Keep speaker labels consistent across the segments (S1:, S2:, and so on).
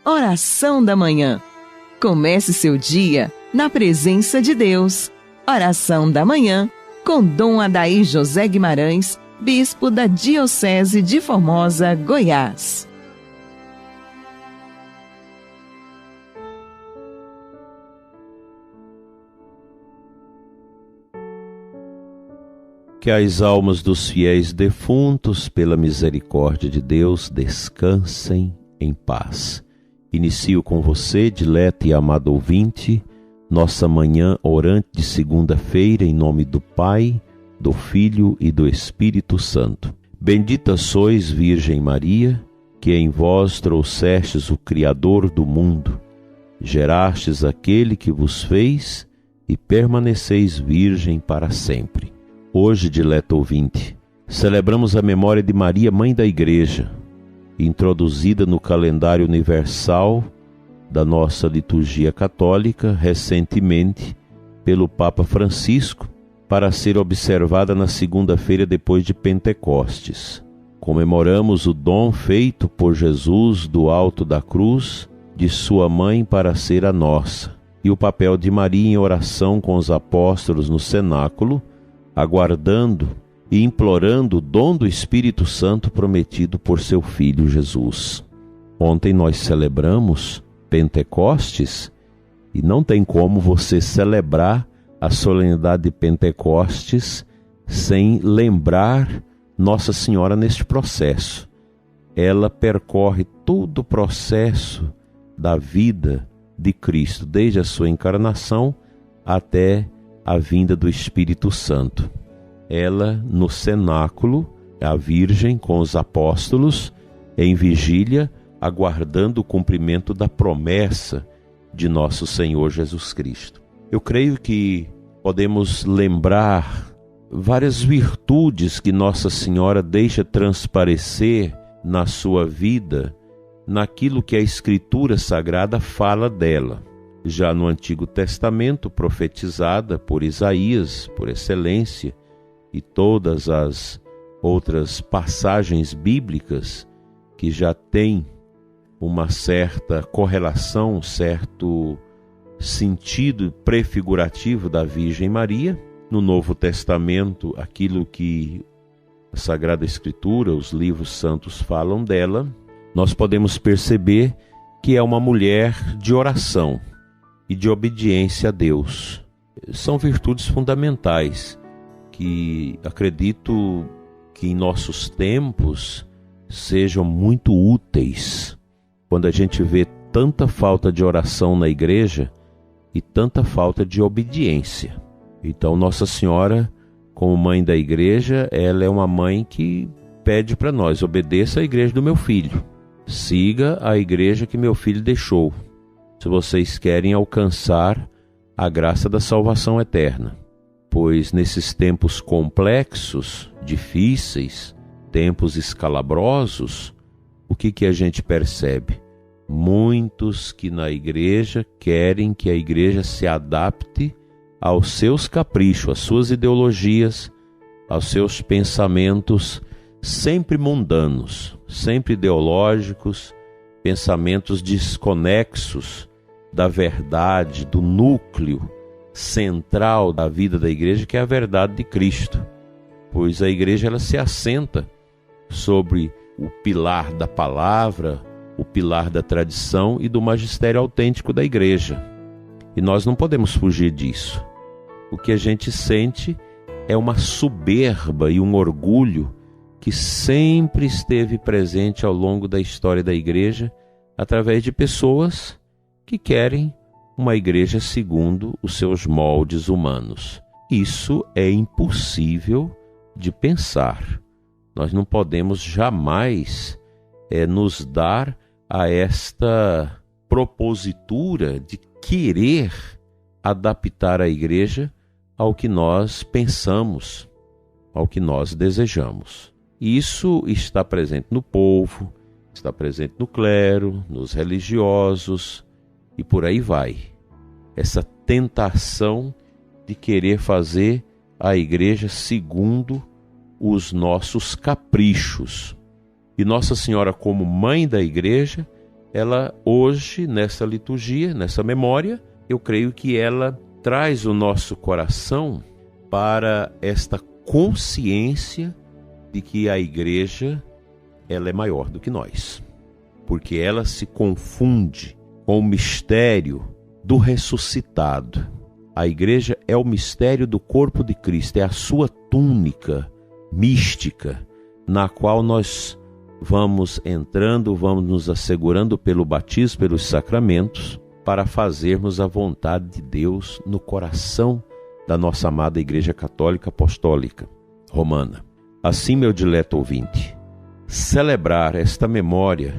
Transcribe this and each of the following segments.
S1: Oração da Manhã. Comece seu dia na presença de Deus. Oração da Manhã com Dom Adair José Guimarães, Bispo da Diocese de Formosa, Goiás.
S2: Que as almas dos fiéis defuntos, pela misericórdia de Deus, descansem em paz. Inicio com você, dileto e amado ouvinte, nossa manhã orante de segunda-feira, em nome do Pai, do Filho e do Espírito Santo. Bendita sois, Virgem Maria, que em vós trouxestes o Criador do mundo, gerastes aquele que vos fez e permaneceis virgem para sempre. Hoje, dileto ouvinte, celebramos a memória de Maria, Mãe da Igreja, introduzida no calendário universal da nossa liturgia católica recentemente pelo Papa Francisco, para ser observada na segunda-feira depois de Pentecostes. Comemoramos o dom feito por Jesus do alto da cruz de sua mãe para ser a nossa, e o papel de Maria em oração com os apóstolos no cenáculo, aguardando e implorando o dom do Espírito Santo prometido por seu Filho Jesus. Ontem nós celebramos Pentecostes e não tem como você celebrar a solenidade de Pentecostes sem lembrar Nossa Senhora neste processo. Ela percorre todo o processo da vida de Cristo, desde a sua encarnação até a vinda do Espírito Santo. Ela, no cenáculo, a Virgem com os apóstolos, em vigília, aguardando o cumprimento da promessa de nosso Senhor Jesus Cristo. Eu creio que podemos lembrar várias virtudes que Nossa Senhora deixa transparecer na sua vida, naquilo que a Escritura Sagrada fala dela. Já no Antigo Testamento, profetizada por Isaías, por excelência, e todas as outras passagens bíblicas que já têm uma certa correlação, um certo sentido prefigurativo da Virgem Maria. No Novo Testamento, aquilo que a Sagrada Escritura, os livros santos falam dela, nós podemos perceber que é uma mulher de oração e de obediência a Deus. São virtudes fundamentais que acredito que em nossos tempos sejam muito úteis quando a gente vê tanta falta de oração na igreja e tanta falta de obediência. Então Nossa Senhora, como mãe da igreja, ela é uma mãe que pede para nós: obedeça à igreja do meu filho, siga a igreja que meu filho deixou, se vocês querem alcançar a graça da salvação eterna. Pois nesses tempos complexos, difíceis, tempos escalabrosos, o que a gente percebe? Muitos que na igreja querem que a igreja se adapte aos seus caprichos, às suas ideologias, aos seus pensamentos sempre mundanos, sempre ideológicos, pensamentos desconexos da verdade, do núcleo central da vida da igreja, que é a verdade de Cristo. Pois a igreja ela se assenta sobre o pilar da palavra, o pilar da tradição e do magistério autêntico da igreja. E nós não podemos fugir disso. O que a gente sente é uma soberba e um orgulho que sempre esteve presente ao longo da história da igreja, através de pessoas que querem uma igreja segundo os seus moldes humanos. Isso é impossível de pensar. Nós não podemos jamais nos dar a esta propositura de querer adaptar a igreja ao que nós pensamos, ao que nós desejamos. Isso está presente no povo, está presente no clero, nos religiosos e por aí vai. Essa tentação de querer fazer a igreja segundo os nossos caprichos. E Nossa Senhora, como mãe da igreja, ela hoje, nessa liturgia, nessa memória, eu creio que ela traz o nosso coração para esta consciência de que a igreja, ela é maior do que nós, porque ela se confunde com o mistério do ressuscitado. A igreja é o mistério do corpo de Cristo, é a sua túnica mística, na qual nós vamos entrando, vamos nos assegurando pelo batismo, pelos sacramentos, para fazermos a vontade de Deus no coração da nossa amada Igreja Católica Apostólica Romana. Assim, meu dileto ouvinte, celebrar esta memória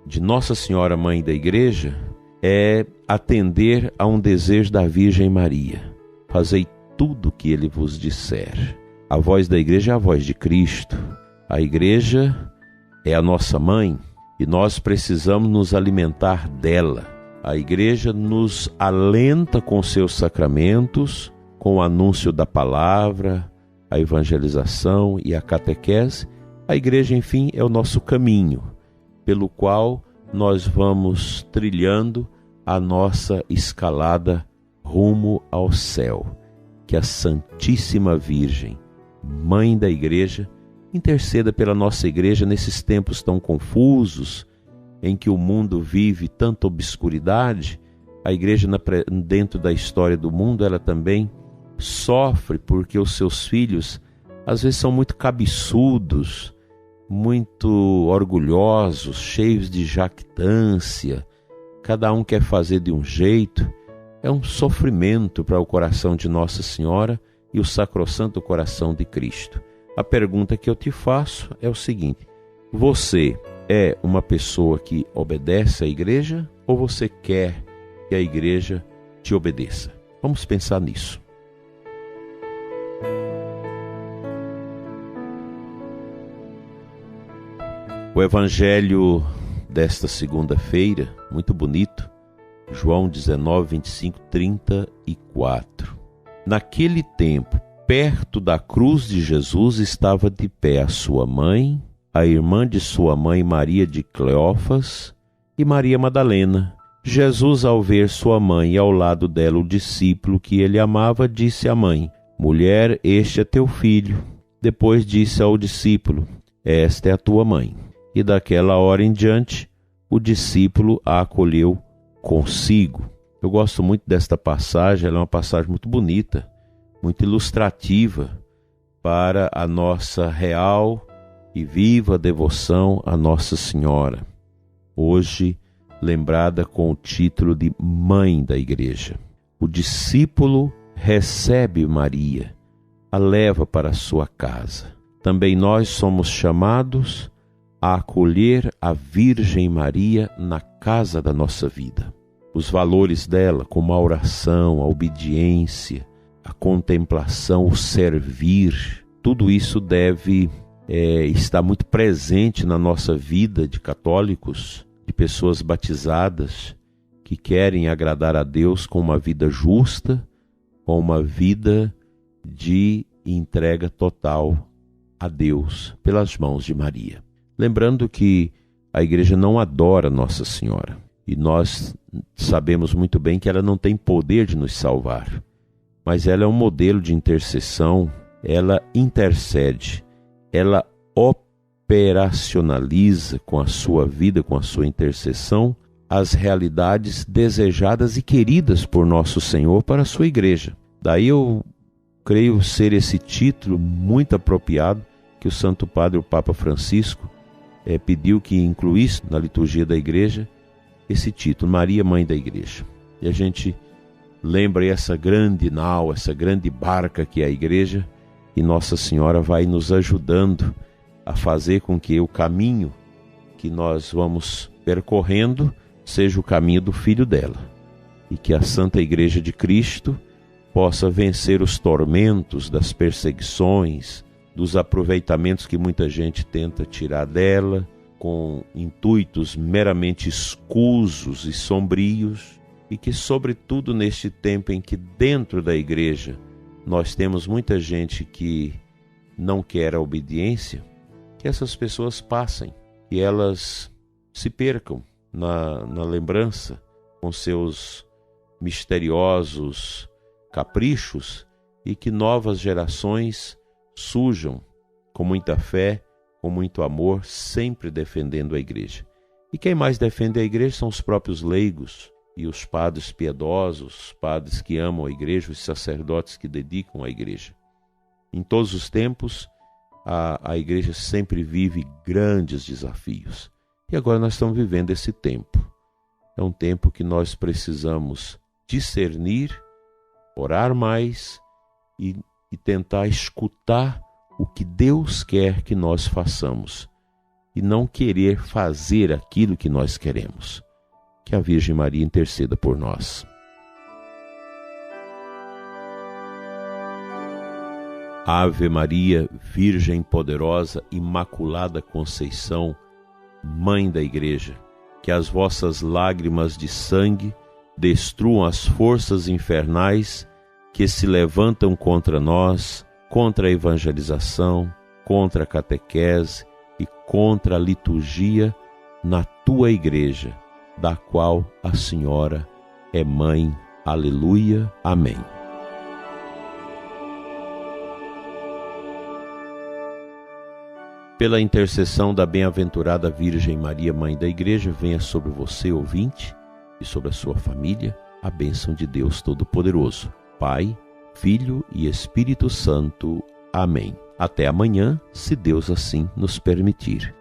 S2: de Nossa Senhora Mãe da Igreja é atender a um desejo da Virgem Maria. Fazei tudo o que Ele vos disser. A voz da Igreja é a voz de Cristo. A Igreja é a nossa mãe e nós precisamos nos alimentar dela. A Igreja nos alenta com seus sacramentos, com o anúncio da palavra, a evangelização e a catequese. A Igreja, enfim, é o nosso caminho, pelo qual nós vamos trilhando a nossa escalada rumo ao céu. Que a Santíssima Virgem, Mãe da Igreja, interceda pela nossa Igreja nesses tempos tão confusos, em que o mundo vive tanta obscuridade. A Igreja, dentro da história do mundo, ela também sofre porque os seus filhos às vezes são muito cabeçudos, muito orgulhosos, cheios de jactância. Cada um quer fazer de um jeito. É um sofrimento para o coração de Nossa Senhora e o sacrossanto coração de Cristo. A pergunta que eu te faço é o seguinte: você é uma pessoa que obedece à Igreja ou você quer que a Igreja te obedeça? Vamos pensar nisso. O Evangelho desta segunda-feira, muito bonito, João 19, 25, 34. Naquele tempo, perto da cruz de Jesus, estava de pé a sua mãe, a irmã de sua mãe Maria de Cleófas e Maria Madalena. Jesus, ao ver sua mãe e ao lado dela o discípulo que ele amava, disse à mãe: Mulher, este é teu filho. Depois disse ao discípulo: Esta é a tua mãe. E daquela hora em diante, o discípulo a acolheu consigo. Eu gosto muito desta passagem, ela é uma passagem muito bonita, muito ilustrativa para a nossa real e viva devoção a Nossa Senhora, hoje lembrada com o título de Mãe da Igreja. O discípulo recebe Maria, a leva para a sua casa. Também nós somos chamados a acolher a Virgem Maria na casa da nossa vida. Os valores dela, como a oração, a obediência, a contemplação, o servir, tudo isso deve estar muito presente na nossa vida de católicos, de pessoas batizadas, que querem agradar a Deus com uma vida justa, com uma vida de entrega total a Deus pelas mãos de Maria. Lembrando que a Igreja não adora Nossa Senhora, e nós sabemos muito bem que ela não tem poder de nos salvar, mas ela é um modelo de intercessão, ela intercede, ela operacionaliza com a sua vida, com a sua intercessão, as realidades desejadas e queridas por nosso Senhor para a sua Igreja. Daí eu creio ser esse título muito apropriado que o Santo Padre, o Papa Francisco, pediu que incluísse na liturgia da Igreja esse título, Maria, Mãe da Igreja. E a gente lembra essa grande nau, essa grande barca que é a Igreja, e Nossa Senhora vai nos ajudando a fazer com que o caminho que nós vamos percorrendo seja o caminho do Filho dela, e que a Santa Igreja de Cristo possa vencer os tormentos das perseguições, dos aproveitamentos que muita gente tenta tirar dela, com intuitos meramente escusos e sombrios, e que, sobretudo neste tempo em que dentro da Igreja nós temos muita gente que não quer a obediência, que essas pessoas passem, que elas se percam, na lembrança, com seus misteriosos caprichos, e que novas gerações surjam com muita fé, com muito amor, sempre defendendo a igreja. E quem mais defende a igreja são os próprios leigos e os padres piedosos, os padres que amam a igreja, os sacerdotes que dedicam à igreja. Em todos os tempos, a igreja sempre vive grandes desafios. E agora nós estamos vivendo esse tempo. É um tempo que nós precisamos discernir, orar mais e tentar escutar o que Deus quer que nós façamos e não querer fazer aquilo que nós queremos. Que a Virgem Maria interceda por nós. Ave Maria, Virgem poderosa, Imaculada Conceição, Mãe da Igreja, que as vossas lágrimas de sangue destruam as forças infernais que se levantam contra nós, contra a evangelização, contra a catequese e contra a liturgia na tua igreja, da qual a Senhora é mãe. Aleluia. Amém. Pela intercessão da bem-aventurada Virgem Maria, Mãe da Igreja, venha sobre você, ouvinte, e sobre a sua família, a bênção de Deus Todo-Poderoso, Pai, Filho e Espírito Santo. Amém. Até amanhã, se Deus assim nos permitir.